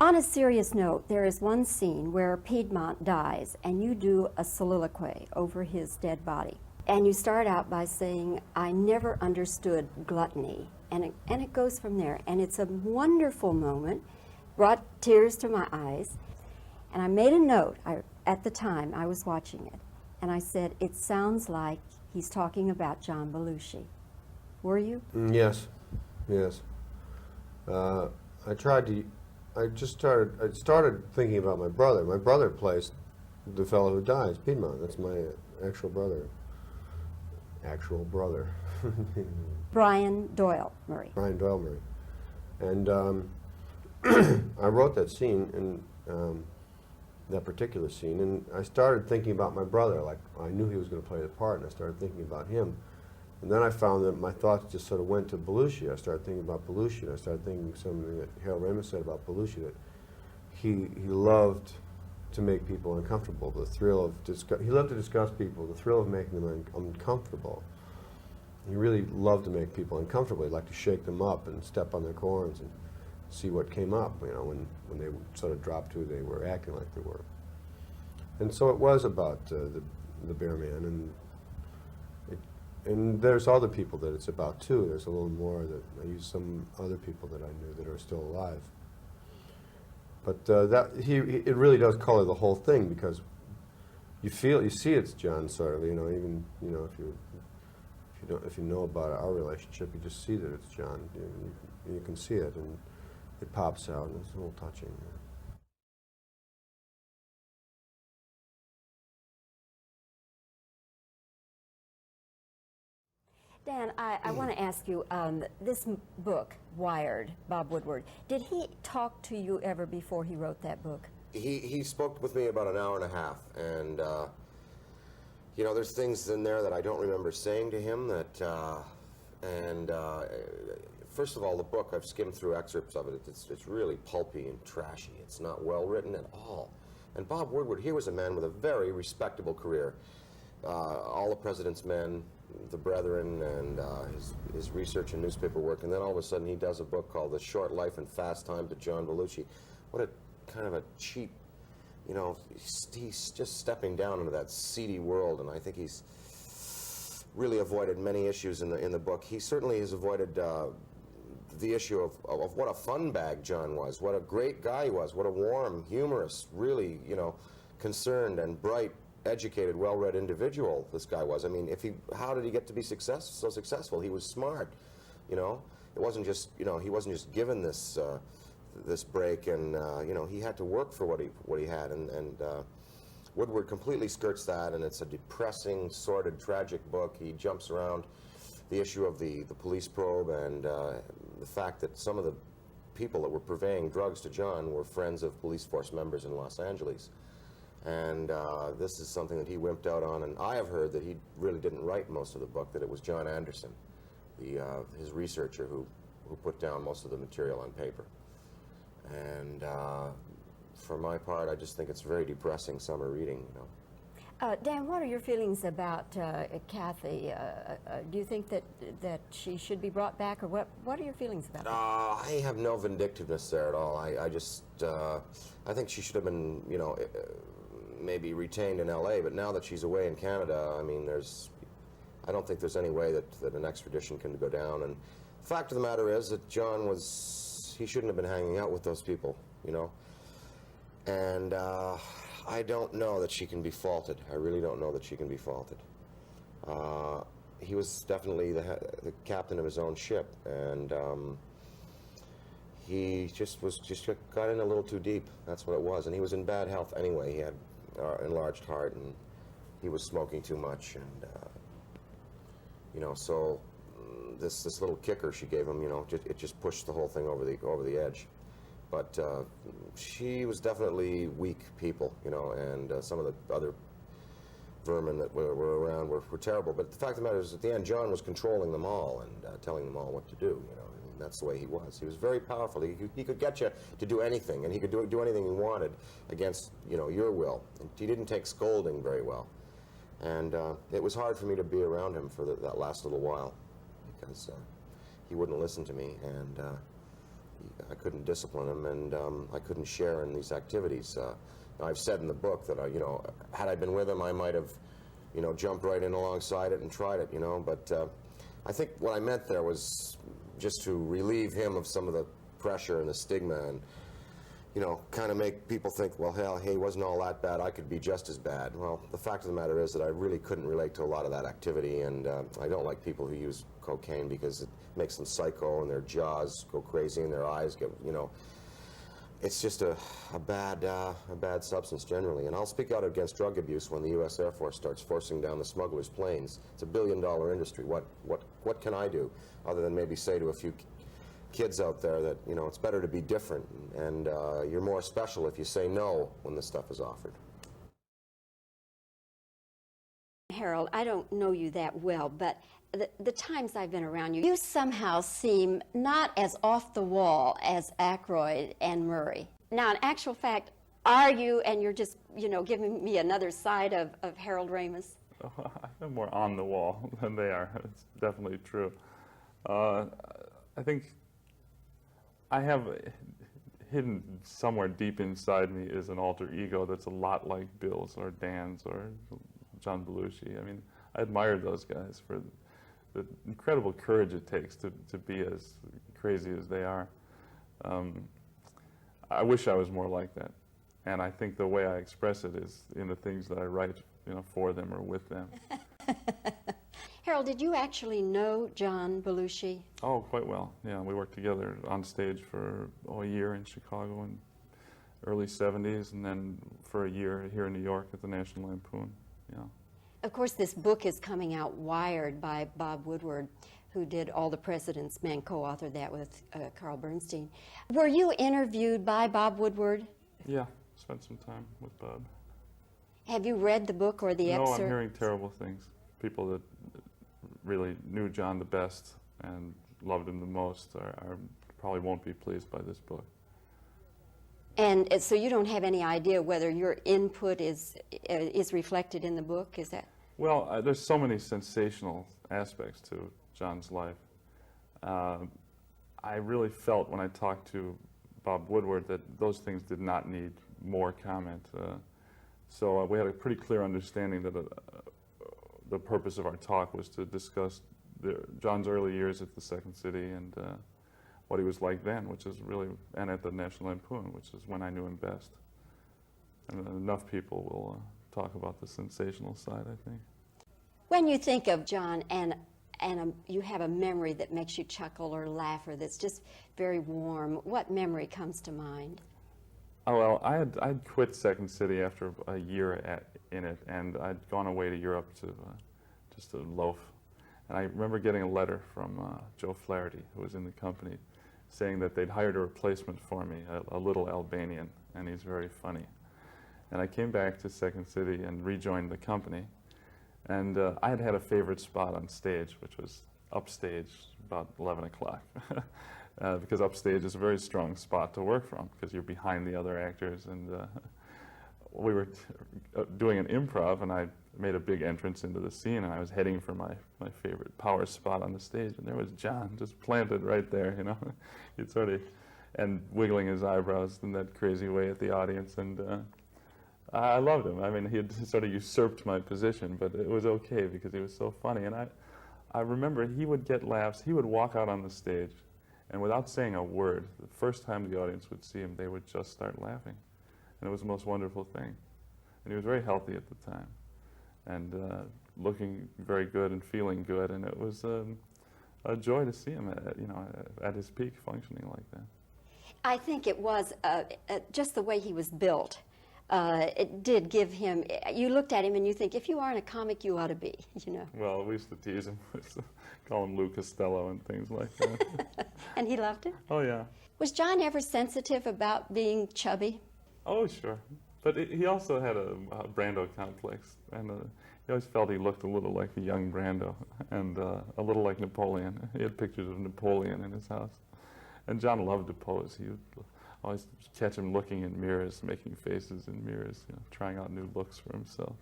On a serious note, there is one scene where Piedmont dies and you do a soliloquy over his dead body. And you start out by saying, I never understood gluttony. And it goes from there. And it's a wonderful moment, brought tears to my eyes. And I made a note at the time I was watching it. And I said, it sounds like he's talking about John Belushi. Were you? Yes, yes. I started thinking about my brother. My brother plays the fellow who dies, Piedmont. That's my actual brother. Actual brother. Brian Doyle Murray. Brian Doyle Murray. And I wrote that scene, and that particular scene, and I started thinking about my brother. Like, I knew he was going to play the part, and I started thinking about him. And then I found that my thoughts just sort of went to Belushi. I started thinking about Belushi, and I started thinking something that Ramis said about Belushi, that he loved to make people uncomfortable. The thrill of he loved to discuss people, the thrill of making them uncomfortable. He really loved to make people uncomfortable. He'd like to shake them up and step on their corns and see what came up, you know, when they sort of dropped who they were acting like they were. And so it was about the Bear Man, and there's other people that it's about too. There's a little more that I use some other people that I knew that are still alive. But it really does color the whole thing, because you see it's John, sort of, you know, even, you know, if you know about our relationship, you just see that it's John. You can see it, and it pops out, and it's a little touching. Dan, I want to ask you, this book, Wired, Bob Woodward, did he talk to you ever before he wrote that book? He spoke with me about an hour and a half, and you know, there's things in there that I don't remember saying to him that, first of all, the book, I've skimmed through excerpts of it. It's really pulpy and trashy. It's not well written at all. And Bob Woodward, he was a man with a very respectable career. All the President's Men, The Brethren, and his research and newspaper work, and then all of a sudden he does a book called The Short Life and Fast Times of John Belushi. What a kind of a cheap, you know, he's just stepping down into that seedy world, and I think he's really avoided many issues in the book. He certainly has avoided the issue of what a fun bag John was, what a great guy he was, what a warm, humorous, really, you know, concerned and bright, educated, well-read individual this guy was. I mean, how did he get to be so successful? He was smart, you know. It wasn't just, you know, he wasn't just given this this break, and you know, he had to work for what he had, and Woodward completely skirts that, and it's a depressing, sordid, tragic book. He jumps around the issue of the police probe, and the fact that some of the people that were purveying drugs to John were friends of police force members in Los Angeles. And this is something that he wimped out on, and I have heard that he really didn't write most of the book, that it was John Anderson, his researcher, who put down most of the material on paper. And for my part, I just think it's very depressing summer reading, you know. Dan, what are your feelings about Kathy? Do you think that she should be brought back, or what are your feelings about that? I have no vindictiveness there at all. I think she should have been, you know, maybe retained in L.A., but now that she's away in Canada, I mean, I don't think there's any way that an extradition can go down. And the fact of the matter is that John he shouldn't have been hanging out with those people, you know. And I don't know that she can be faulted. I really don't know that she can be faulted. He was definitely the captain of his own ship, and he just got in a little too deep. That's what it was. And he was in bad health anyway. He had enlarged heart, and he was smoking too much, and you know, so this little kicker she gave him, you know, it just pushed the whole thing over the edge. But she was definitely weak people, you know, and some of the other vermin that were around were terrible. But the fact of the matter is, at the end, John was controlling them all and telling them all what to do, you know. I mean, that's the way he was. He was very powerful. He could get you to do anything, and he could do anything he wanted against, you know, your will. And he didn't take scolding very well. And it was hard for me to be around him for that last little while, because he wouldn't listen to me, and I couldn't discipline him, and I couldn't share in these activities. I've said in the book that, you know, had I been with him, I might have, you know, jumped right in alongside it and tried it, you know, but I think what I meant there was just to relieve him of some of the pressure and the stigma and, you know, kind of make people think, well, hell, hey, he wasn't all that bad, I could be just as bad. Well, the fact of the matter is that I really couldn't relate to a lot of that activity, and I don't like people who use cocaine because it makes them psycho and their jaws go crazy and their eyes get, you know, it's just a bad substance generally. And I'll speak out against drug abuse when the U.S. Air Force starts forcing down the smugglers' planes. It's a billion-dollar industry. What can I do other than maybe say to a few kids out there that, you know, it's better to be different, and you're more special if you say no when this stuff is offered. Harold, I don't know you that well, but the times I've been around you, you somehow seem not as off the wall as Aykroyd and Murray. Now, in actual fact, are you, and you're just, you know, giving me another side of Harold Ramis? I'm more on the wall than they are. It's definitely true. I think I have hidden somewhere deep inside me is an alter ego that's a lot like Bill's or Dan's or John Belushi. I mean, I admired those guys for the incredible courage it takes to be as crazy as they are. I wish I was more like that. And I think the way I express it is in the things that I write, you know, for them or with them. Harold, did you actually know John Belushi? Oh, quite well. Yeah, we worked together on stage for a year in Chicago in early 70s, and then for a year here in New York at the National Lampoon. Yeah. Of course, this book is coming out, Wired, by Bob Woodward, who did All the President's Men, co-authored that with Carl Bernstein. Were you interviewed by Bob Woodward? Yeah, spent some time with Bob. Have you read the book or the excerpt? No, I'm hearing terrible things. People that really knew John the best and loved him the most probably won't be pleased by this book. And so you don't have any idea whether your input is reflected in the book, is that? Well, there's so many sensational aspects to John's life. I really felt when I talked to Bob Woodward that those things did not need more comment. So we had a pretty clear understanding that the purpose of our talk was to discuss John's early years at the Second City and what he was like then, which is really, and at the National Lampoon, which is when I knew him best. And enough people will talk about the sensational side, I think. When you think of John and you have a memory that makes you chuckle or laugh or that's just very warm, what memory comes to mind? Oh, well, I'd quit Second City after a year in it, and I'd gone away to Europe just to loaf. And I remember getting a letter from Joe Flaherty, who was in the company, saying that they'd hired a replacement for me, a little Albanian, and he's very funny. And I came back to Second City and rejoined the company. And I had had a favorite spot on stage, which was upstage about 11 o'clock. Because upstage is a very strong spot to work from, because you're behind the other actors. And we were doing an improv, and I made a big entrance into the scene, and I was heading for my favorite power spot on the stage, and there was John just planted right there, you know. He'd sort of, and wiggling his eyebrows in that crazy way at the audience, and I loved him. I mean, he had sort of usurped my position, but it was okay because he was so funny. And I remember he would get laughs. He would walk out on the stage, and without saying a word, the first time the audience would see him, they would just start laughing. And it was the most wonderful thing. And he was very healthy at the time, and looking very good and feeling good. And it was a joy to see him, at his peak, functioning like that. I think it was just the way he was built. It did give him, you looked at him and you think, if you aren't a comic, you ought to be, you know. Well, we used to tease him, call him Lou Costello and things like that. And he loved it? Oh, yeah. Was John ever sensitive about being chubby? Oh, sure. But he also had a Brando complex, and he always felt he looked a little like a young Brando, and a little like Napoleon. He had pictures of Napoleon in his house. And John loved to pose. He would always catch him looking in mirrors, making faces in mirrors, you know, trying out new looks for himself.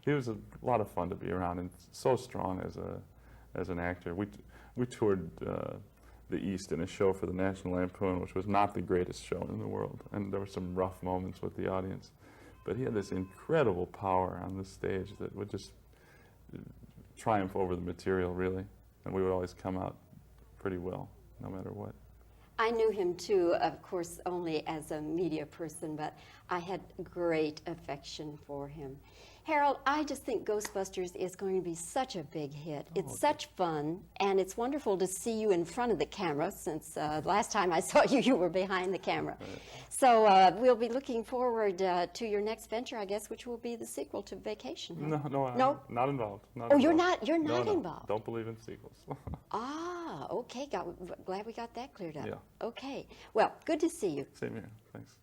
He was a lot of fun to be around, and so strong as an actor. We toured the East in a show for the National Lampoon, which was not the greatest show in the world, and there were some rough moments with the audience. But he had this incredible power on the stage that would just triumph over the material, really, and we would always come out pretty well, no matter what. I knew him too, of course, only as a media person, but I had great affection for him. Harold, I just think Ghostbusters is going to be such a big hit. It's such fun, and it's wonderful to see you in front of the camera, since last time I saw you, you were behind the camera. Right. So we'll be looking forward to your next venture, I guess, which will be the sequel to Vacation. Huh? No, No? I'm not involved. Oh, you're not No, involved? Don't believe in sequels. Ah, okay, glad we got that cleared up. Yeah. Okay, well, good to see you. Same here. Thanks.